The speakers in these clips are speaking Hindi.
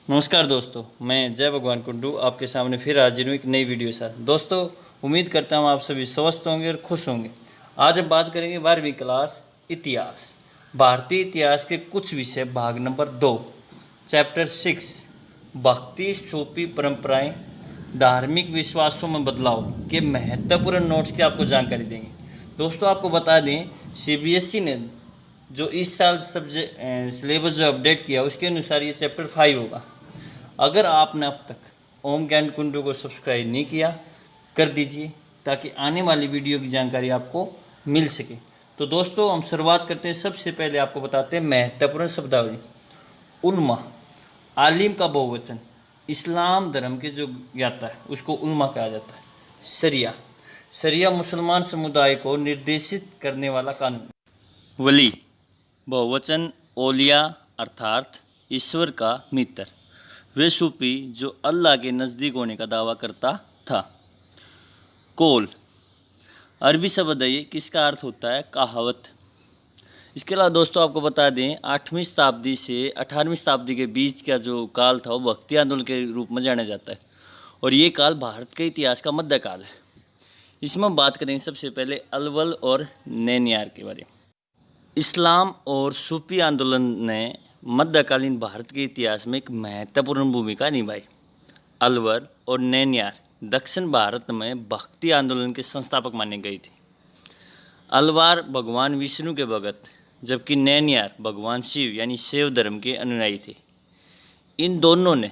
नमस्कार दोस्तों, मैं जय भगवान कुंडू आपके सामने फिर हाजिर हूँ एक नई वीडियो के साथ। दोस्तों, उम्मीद करता हूँ आप सभी स्वस्थ होंगे और खुश होंगे। आज हम बात करेंगे 12वीं क्लास इतिहास, भारतीय इतिहास के कुछ विषय, भाग नंबर 2, चैप्टर 6, भक्ति सूफी परंपराएं, धार्मिक विश्वासों में बदलाव के महत्वपूर्ण नोट्स की आपको जानकारी देंगे। दोस्तों, आपको बता दें, सीबीएसई ने जो इस साल सब्जेक्ट सिलेबस जो अपडेट किया उसके अनुसार ये चैप्टर 5 होगा। अगर आपने अब तक ओम ज्ञान कुंडू को सब्सक्राइब नहीं किया, कर दीजिए ताकि आने वाली वीडियो की जानकारी आपको मिल सके। तो दोस्तों, हम शुरुआत करते हैं। सबसे पहले आपको बताते हैं महत्वपूर्ण शब्दावली। उल्मा, आलिम का बहुवचन। इस्लाम धर्म के जो ज्ञाता है उसको उल्मा कहा जाता है। शरिया, शरिया मुसलमान समुदाय को निर्देशित करने वाला कानून। वली, बहुवचन ओलिया अर्थात ईश्वर का मित्र, वे सूफी जो अल्लाह के नज़दीक होने का दावा करता था। कौल, अरबी शब्द है ये, किसका अर्थ होता है कहावत। इसके अलावा दोस्तों आपको बता दें, 8वीं शताब्दी से 18वीं शताब्दी के बीच का जो काल था वो भक्ति आंदोलन के रूप में जाना जाता है और ये काल भारत के इतिहास का मध्यकाल है। इसमें हम बात करेंगे सबसे पहले अलवल और नैनियार के बारे में। इस्लाम और सूफी आंदोलन ने मध्यकालीन भारत के इतिहास में एक महत्वपूर्ण भूमिका निभाई। अलवर और नैनियार दक्षिण भारत में भक्ति आंदोलन के संस्थापक माने गए थे। अलवार भगवान विष्णु के भगत, जबकि नैनियार भगवान शिव यानी शैव धर्म के अनुयायी थे। इन दोनों ने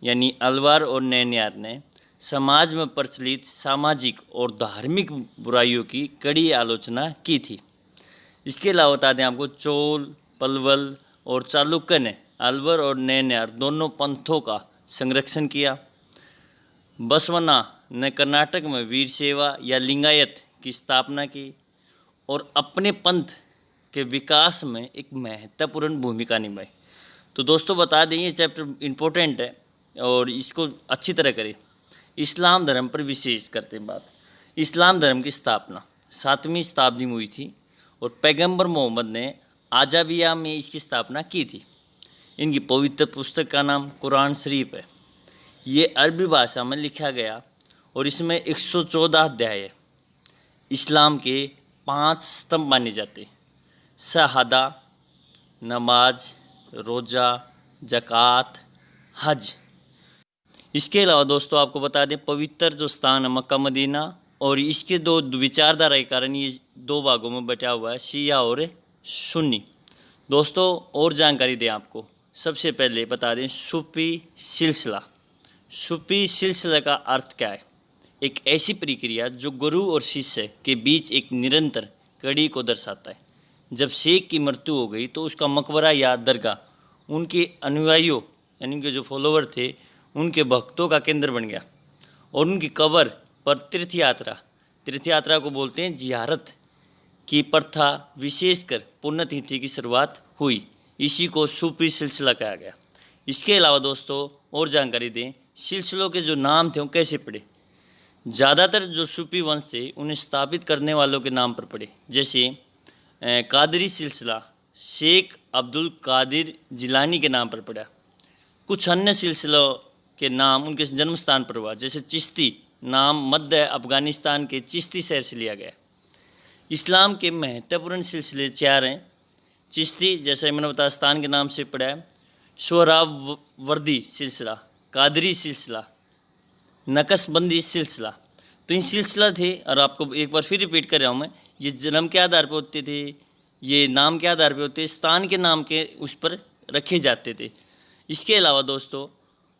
यानी अलवार और नैनियार ने समाज में प्रचलित सामाजिक और धार्मिक बुराइयों की कड़ी आलोचना की थी। इसके अलावा बता दें आपको, चोल, पलवल और चालुक्य ने अलवर और नैनियार दोनों पंथों का संरक्षण किया। बसवन्ना ने कर्नाटक में वीर सेवा या लिंगायत की स्थापना की और अपने पंथ के विकास में एक महत्वपूर्ण भूमिका निभाई। तो दोस्तों बता दें, ये चैप्टर इम्पोर्टेंट है और इसको अच्छी तरह करें। इस्लाम धर्म पर विशेष करते हैं बात। इस्लाम धर्म की स्थापना 7वीं शताब्दी में हुई थी और पैगंबर मोहम्मद ने आजाबिया में इसकी स्थापना की थी। इनकी पवित्र पुस्तक का नाम कुरान शरीफ है। ये अरबी भाषा में लिखा गया और इसमें 114 अध्याय है। इस्लाम के 5 स्तंभ माने जाते हैं: शहादा, नमाज, रोज़ा, ज़कात, हज। इसके अलावा दोस्तों आपको बता दें, पवित्र जो स्थान है मक्का मदीना, और इसके दो विचारधारा के कारण ये 2 भागों में बटा हुआ है, शिया और सुन्नी। दोस्तों और जानकारी दें आपको, सबसे पहले बता दें सूफी सिलसिला। सूफी सिलसिला का अर्थ क्या है? एक ऐसी प्रक्रिया जो गुरु और शिष्य के बीच एक निरंतर कड़ी को दर्शाता है। जब शेख की मृत्यु हो गई तो उसका मकबरा या दरगाह उनके अनुयायियों यानी कि जो फॉलोवर थे उनके भक्तों का केंद्र बन गया और उनकी कब्र पर तीर्थ यात्रा को बोलते हैं जियारत की प्रथा, विशेषकर पुण्यतिथि की शुरुआत हुई। इसी को सूफी सिलसिला कहा गया। इसके अलावा दोस्तों और जानकारी दें, सिलसिलों के जो नाम थे वो कैसे पड़े। ज़्यादातर जो सूफी वंश थे उन्हें स्थापित करने वालों के नाम पर पड़े। जैसे कादरी सिलसिला शेख अब्दुल कादिर जिलानी के नाम पर पड़ा। कुछ अन्य सिलसिलों के नाम उनके जन्म स्थान पर हुआ, जैसे चिश्ती नाम मध्य अफगानिस्तान के चिश्ती शहर से लिया गया। इस्लाम के महत्वपूर्ण सिलसिले 4 हैं। चिश्ती, जैसे मैंने बताया, स्थान के नाम से पड़ा है। सोहरावर्दी सिलसिला, कादरी सिलसिला, नक्शबंदी सिलसिला। तो इन सिलसिला थे, और आपको एक बार फिर रिपीट कर रहा हूँ मैं, ये जन्म के आधार पर होते थे, ये नाम के आधार पर होते, स्थान के नाम के उस पर रखे जाते थे। इसके अलावा दोस्तों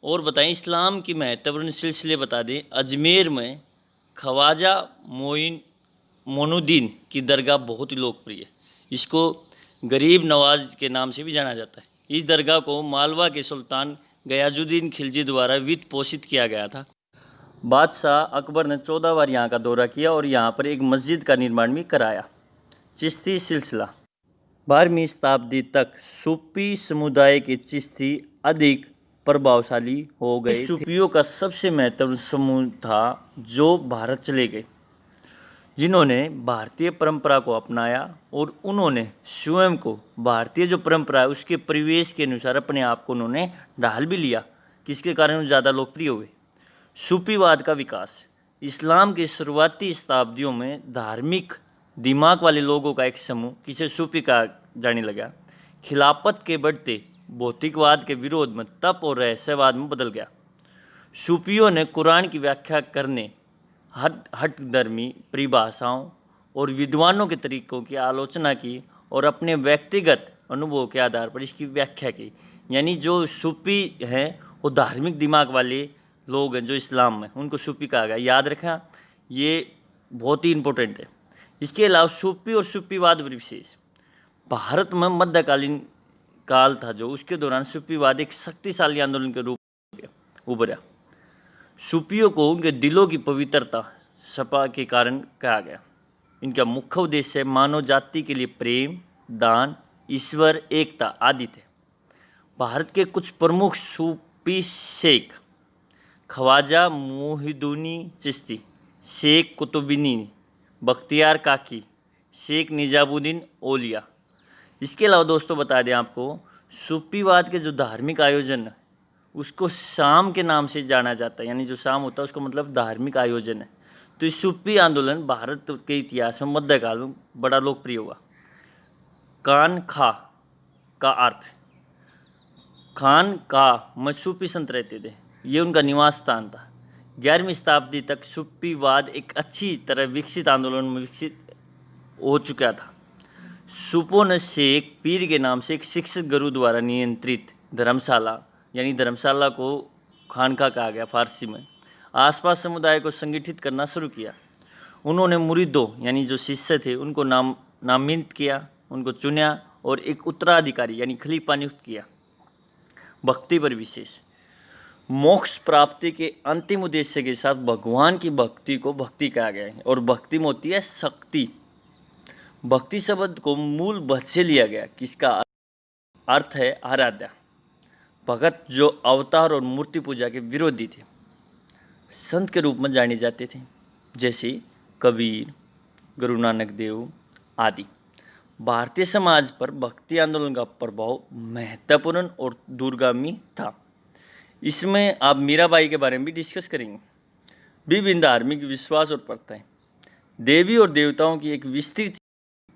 और बताएं, इस्लाम की महत्वपूर्ण सिलसिले बता दें। अजमेर में ख्वाजा मोइनुद्दीन की दरगाह बहुत ही लोकप्रिय है। इसको गरीब नवाज के नाम से भी जाना जाता है। इस दरगाह को मालवा के सुल्तान गयाजुद्दीन खिलजी द्वारा वित्त पोषित किया गया था। बादशाह अकबर ने 14 बार यहाँ का दौरा किया और यहाँ पर एक मस्जिद का निर्माण भी कराया। चिश्ती सिलसिला 12वीं शताब्दी तक सूफी समुदाय के चिश्ती अधिक प्रभावशाली हो गए। सूफियों का सबसे महत्वपूर्ण समूह था जो भारत चले गए। जिन्होंने भारतीय परंपरा को अपनाया और उन्होंने स्वयं को भारतीय जो परंपरा है उसके परिवेश के अनुसार अपने आप को उन्होंने ढाल भी लिया, किसके कारण ज़्यादा लोकप्रिय हुए। सूफीवाद का विकास। इस्लाम के शुरुआती शताब्दियों में धार्मिक दिमाग वाले लोगों का एक समूह, किसे सूफी कहा जाने लगा, खिलाफत के बढ़ते भौतिकवाद के विरोध में तप और रहस्यवाद में बदल गया। सूफियों ने कुरान की व्याख्या करने, हठधर्मी परिभाषाओं और विद्वानों के तरीकों की आलोचना की और अपने व्यक्तिगत अनुभव के आधार पर इसकी व्याख्या की। यानी जो सूफी हैं वो धार्मिक दिमाग वाले लोग हैं जो इस्लाम में, उनको सूफी कहा गया। याद रखना, ये बहुत ही इम्पोर्टेंट है। इसके अलावा सूफी और सूफीवाद विशेष। भारत में मध्यकालीन काल था जो, उसके दौरान सूफीवाद एक शक्तिशाली आंदोलन के रूप में उभरा। सूफियों को उनके दिलों की पवित्रता सपा के कारण कहा गया। इनका मुख्य उद्देश्य मानव जाति के लिए प्रेम, दान, ईश्वर, एकता आदि थे। भारत के कुछ प्रमुख सूफी शेख ख्वाजा मोहिउद्दीन चिश्ती, शेख कुतुबुद्दीन बख्तियार काकी, शेख निजामुद्दीन औलिया। इसके अलावा दोस्तों बता दें आपको, सूफीवाद के जो धार्मिक आयोजन है उसको शाम के नाम से जाना जाता है। यानी जो शाम होता है उसको मतलब धार्मिक आयोजन है। तो इस सूफी आंदोलन भारत के इतिहास में मध्यकाल में बड़ा लोकप्रिय हुआ। कान खा का अर्थ, खान का में सूफी संत रहते थे, ये उनका निवास स्थान था। 11वीं शताब्दी तक सूफीवाद एक अच्छी तरह विकसित आंदोलन में विकसित हो चुका था। सूफों ने शेख पीर के नाम से एक शिक्षित गुरु द्वारा नियंत्रित धर्मशाला, यानी धर्मशाला को खानका कहा गया फारसी में, आसपास समुदाय को संगठित करना शुरू किया। उन्होंने मुरीदों यानी जो शिष्य थे उनको नामित किया, उनको चुना और एक उत्तराधिकारी यानी खलीफा नियुक्त किया। भक्ति पर विशेष। मोक्ष प्राप्ति के अंतिम उद्देश्य के साथ भगवान की भक्ति को भक्ति कहा गया है और भक्ति में होती है शक्ति। भक्ति शब्द को मूल भक्त से लिया गया, किसका अर्थ है आराध्या। भगत जो अवतार और मूर्ति पूजा के विरोधी थे, संत के रूप में जाने जाते थे, जैसे कबीर, गुरु नानक देव आदि। भारतीय समाज पर भक्ति आंदोलन का प्रभाव महत्वपूर्ण और दूरगामी था। इसमें आप मीराबाई के बारे में भी डिस्कस करेंगे। विभिन्न धार्मिक विश्वास और प्रथाएं। देवी और देवताओं की एक विस्तृत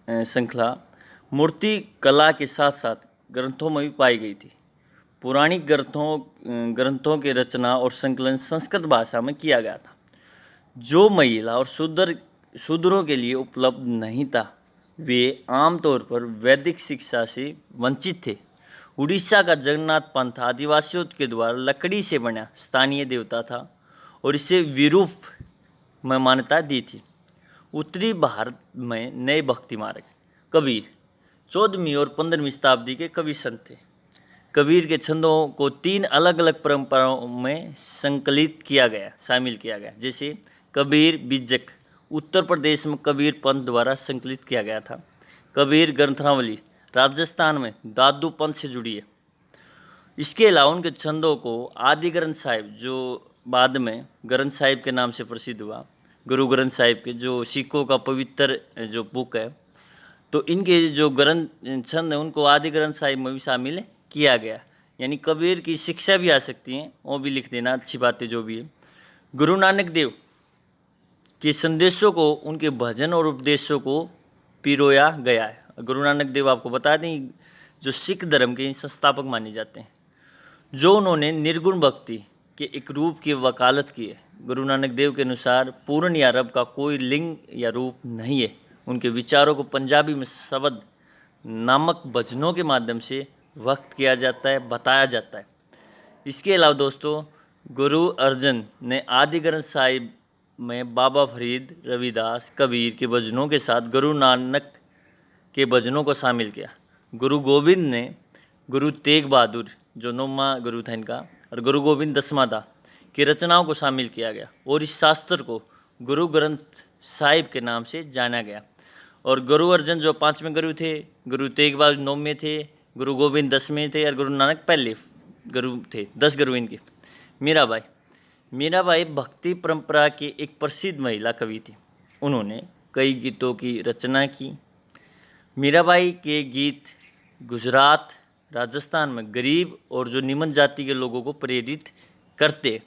श्रृंखला मूर्ति कला के साथ साथ ग्रंथों में भी पाई गई थी। पौराणिक ग्रंथों के रचना और संकलन संस्कृत भाषा में किया गया था, जो महिला और शूद्रों के लिए उपलब्ध नहीं था। वे आमतौर पर वैदिक शिक्षा से वंचित थे। उड़ीसा का जगन्नाथ पंथ आदिवासियों के द्वारा लकड़ी से बना स्थानीय देवता था और इसे विरूप में मान्यता दी थी। उत्तरी भारत में नए भक्ति मार्ग। कबीर 14वीं और 15वीं शताब्दी के कवि संत थे। कबीर के छंदों को 3 अलग अलग परंपराओं में शामिल किया गया, जैसे कबीर बीजक उत्तर प्रदेश में कबीर पंथ द्वारा संकलित किया गया था। कबीर ग्रंथावली राजस्थान में दादू पंथ से जुड़ी है। इसके अलावा उनके छंदों को आदि ग्रंथ साहिब, जो बाद में ग्रंथ साहिब के नाम से प्रसिद्ध हुआ, गुरु ग्रंथ साहिब के, जो सिखों का पवित्र जो बुक है, तो इनके जो ग्रंथ छंद हैं उनको आदि ग्रंथ साहिब में भी शामिल किया गया। यानी कबीर की शिक्षा भी आ सकती हैं, वो भी लिख देना, अच्छी बातें जो भी है। गुरु नानक देव के संदेशों को, उनके भजन और उपदेशों को पिरोया गया है। गुरु नानक देव आपको बता दें जो सिख धर्म के संस्थापक माने जाते हैं, जो उन्होंने निर्गुण भक्ति के एक रूप की वकालत की है। गुरु नानक देव के अनुसार पूर्ण या रब का कोई लिंग या रूप नहीं है। उनके विचारों को पंजाबी में शब्द नामक भजनों के माध्यम से व्यक्त किया जाता है, बताया जाता है। इसके अलावा दोस्तों, गुरु अर्जन ने आदि ग्रंथ साहिब में बाबा फरीद, रविदास, कबीर के भजनों के साथ गुरु नानक के भजनों को शामिल किया। गुरु गोविंद ने गुरु तेग बहादुर, जो 9वां गुरु था इनका, और गुरु गोविंद 10वां था, की रचनाओं को शामिल किया गया और इस शास्त्र को गुरु ग्रंथ साहिब के नाम से जाना गया। और गुरु अर्जन जो 5वें गुरु थे, गुरु तेग बहादुर 9वें थे, गुरु गोविंद 10वें थे और गुरु नानक पहले गुरु थे। 10 गुरु इनके। मीराबाई भक्ति परंपरा के एक प्रसिद्ध महिला कवि थी। उन्होंने कई गीतों की रचना की। मीराबाई के गीत गुजरात, राजस्थान में गरीब और जो निम्न जाति के लोगों को प्रेरित करते।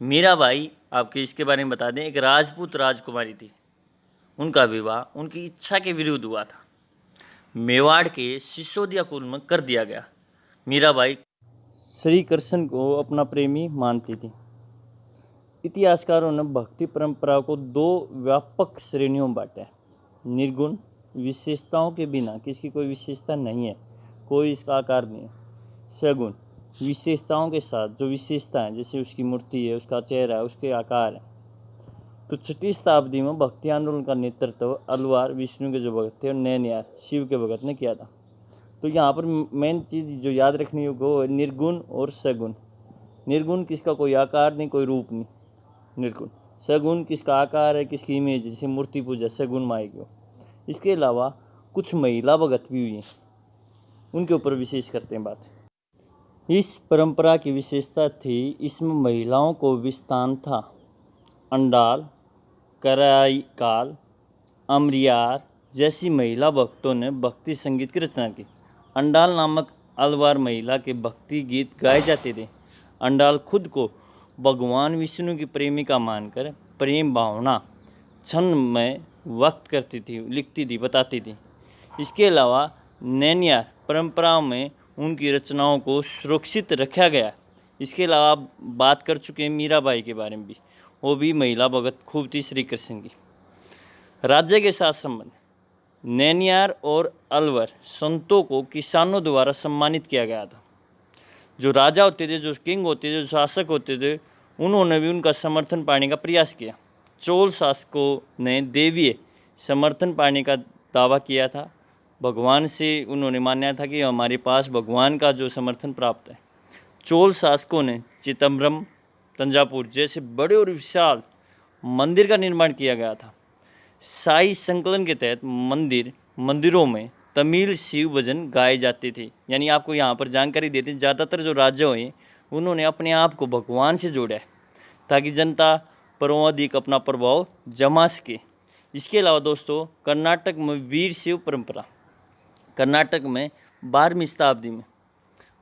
मीराबाई, आपके इसके बारे में बता दें, एक राजपूत राजकुमारी थी। उनका विवाह उनकी इच्छा के विरुद्ध हुआ था। मेवाड़ के सिसोदिया कुल में कर दिया गया। मीराबाई श्री कृष्ण को अपना प्रेमी मानती थी। इतिहासकारों ने भक्ति परंपरा को दो व्यापक श्रेणियों में बांटा है। निर्गुण, विशेषताओं के बिना, किसकी कोई विशेषता नहीं है, कोई इसका आकार नहीं है। सगुण, विशेषताओं के साथ जो विशेषता है, जैसे उसकी मूर्ति है, उसका चेहरा है, उसके आकार है। तो 6वीं शताब्दी में भक्ति आंदोलन का नेतृत्व अलवार, विष्णु के जो भगत थे, और नैनयार, शिव के भगत ने किया था। तो यहाँ पर मेन चीज़ जो याद रखनी होगी वो निर्गुण और सगुण। निर्गुण किसका कोई आकार नहीं, कोई रूप नहीं, निर्गुण। सगुण किसका आकार है, किसकी इमेज है, जैसे मूर्ति पूजा, सगुण माई की। इसके अलावा कुछ महिला भगत भी हुई हैं, उनके ऊपर विशेष करते हैं बात। इस परंपरा की विशेषता थी, इसमें महिलाओं को विस्तान था। अंडाल, कराईकाल, अमरियार जैसी महिला भक्तों ने भक्ति संगीत की रचना की। अंडाल नामक अलवार महिला के भक्ति गीत गाए जाते थे। अंडाल खुद को भगवान विष्णु की प्रेमिका मानकर प्रेम भावना क्षण में व्यक्त करती थी, लिखती थी, बताती थी। इसके अलावा नैनयार परंपराओं में उनकी रचनाओं को सुरक्षित रखा गया। इसके अलावा आप बात कर चुके हैं मीराबाई के बारे में भी, वो भी महिला भगत खूब थी श्री कृष्ण की। राज्य के साथ संबंध, नैनयार और अलवर संतों को किसानों द्वारा सम्मानित किया गया था। जो राजा होते थे, जो किंग होते थे, जो शासक होते थे, उन्होंने भी उनका समर्थन पाने का प्रयास किया। चोल शासकों ने देवीय समर्थन पाने का दावा किया था। भगवान से उन्होंने माना था कि हमारे पास भगवान का जो समर्थन प्राप्त है। चोल शासकों ने चिदम्बरम, तंजापुर जैसे बड़े और विशाल मंदिर का निर्माण किया गया था। शाही संकलन के तहत मंदिरों में तमिल शिव भजन गाए जाते थे। यानी आपको यहाँ पर जानकारी देते हैं, ज़्यादातर जो राजा हुए उन्होंने अपने आप को भगवान से जोड़ा है ताकि जनता पर अधिक अपना प्रभाव जमा सके। इसके अलावा दोस्तों, कर्नाटक में वीर शिव परंपरा। कर्नाटक में 12वीं शताब्दी में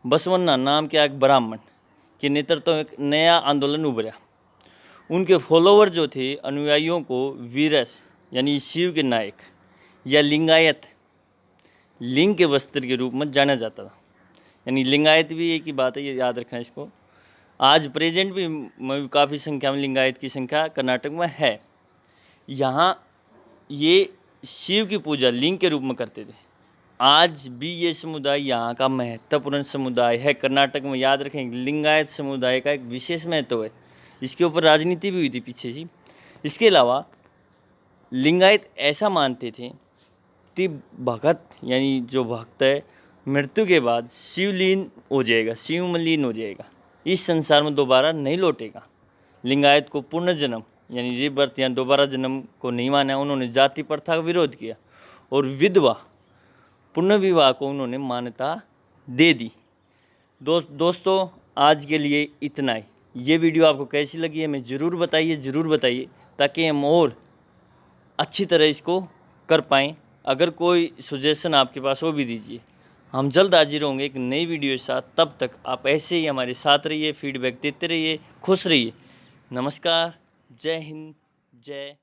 बसवन्ना नाम के एक ब्राह्मण के नेतृत्व में एक नया आंदोलन उभरा। उनके फॉलोवर जो थे, अनुयायियों को वीरस यानी शिव के नायक या लिंगायत, लिंग के वस्त्र के रूप में जाना जाता था। यानी लिंगायत भी एक ही बात है, ये याद रखना इसको। आज प्रेजेंट भी काफ़ी संख्या में लिंगायत की संख्या कर्नाटक में है। यहाँ ये शिव की पूजा लिंग के रूप में करते थे। आज भी ये समुदाय यहाँ का महत्वपूर्ण समुदाय है कर्नाटक में। याद रखें, लिंगायत समुदाय का एक विशेष महत्व है। इसके ऊपर राजनीति भी हुई थी पीछे जी। इसके अलावा लिंगायत ऐसा मानते थे कि भगत यानी जो भक्त है मृत्यु के बाद शिवलीन हो जाएगा, शिव में लीन हो जाएगा, इस संसार में दोबारा नहीं लौटेगा। लिंगायत को पुनर्जन्म यानी रीबर्थ या दोबारा जन्म को नहीं माना। उन्होंने जाति प्रथा का विरोध किया और विधवा पुनर्विवाह को उन्होंने मान्यता दे दी। दोस्तों, आज के लिए इतना ही। ये वीडियो आपको कैसी लगी हमें ज़रूर बताइए ताकि हम और अच्छी तरह इसको कर पाएँ। अगर कोई सुजेशन आपके पास हो भी दीजिए। हम जल्द हाजिर होंगे एक नई वीडियो के साथ। तब तक आप ऐसे ही हमारे साथ रहिए, फीडबैक देते रहिए, खुश रहिए। नमस्कार, जय हिंद, जय